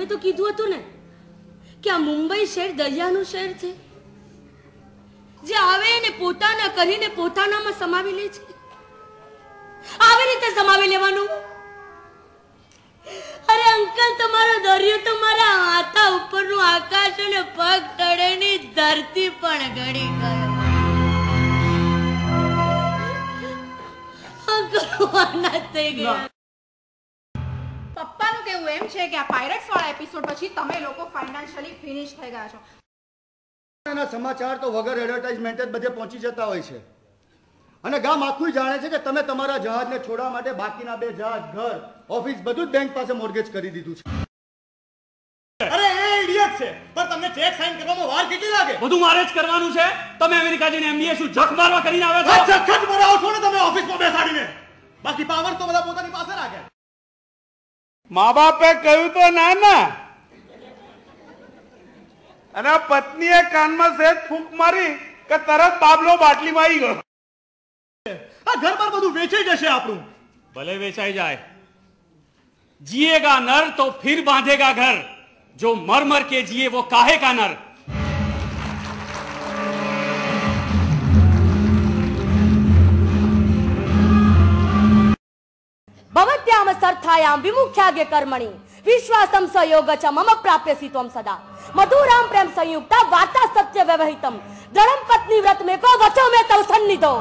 તમે તો કીધું હતું ને કે આ મુંબઈ શહેર દરિયાનું શહેર છે, જે આવે ને પોતાના કરીને પોતાનામાં સમાવી લે છે. આવી રીતે સમાવી લેવાનું. અરે અંકલ, તમારો દરિયો તો મારા હાથા ઉપરનું આકાશ અને પગ તળેની ધરતી પણ ગળી ગયો. પપ્પાનું કેવું એમ છે કે આ પાયરેટ્સ વાળા એપિસોડ પછી તમે લોકો ફાઇનાન્શિયલી ફિનિશ થઈ ગયા છો. એના સમાચાર તો વગર એડવર્ટાઇઝમેન્ટ જ બધે પહોંચી જતા હોય છે અને ગામ આખું જાણે છે કે તમે તમારા જહાજને છોડવા માટે બાકીના 2 જહાજ, ઘર, ઓફિસ બધું જ બેંક પાસે મોર્ગેજ કરી દીધું છે. અરે એ ઇડિયટ છે, પણ તમને ચેક સાઈન કરવામાં વાર કેટલી લાગે? બધું મારે જ કરવાનું છે. તમે અમેરિકા જઈને એમબીએ શું જખ મારવા કરીને આવ્યા છો? જખ જ મરાવો છો ને તમે ઓફિસમાં બેસાડીને. બાકી પાવર તો બધા પોતાની પાસે રાખે. મા બાપે કહ્યું તો ના અને પત્નીએ કાનમાં સેજ ફૂંક મારી કે તરત બાબલો બાટલીમાં આવી ગયો. આ ઘર પર બધું વેચાઈ જશે આપણું. ભલે વેચાઈ જાય, जिएगा नर तो फिर बांधेगा घर, जो मर मर के जिए वो काहे का नर. भवत्याम सर्थायाम विमुख्यागे कर्मणि विश्वासम सहयोग च मम प्राप्यसि त्वं सदा. मधुराम प्रेम संयुक्ता वार्ता सत्य व्यवहितम दृढ़म पत्नी व्रत में को वचो में तव सन्निधो.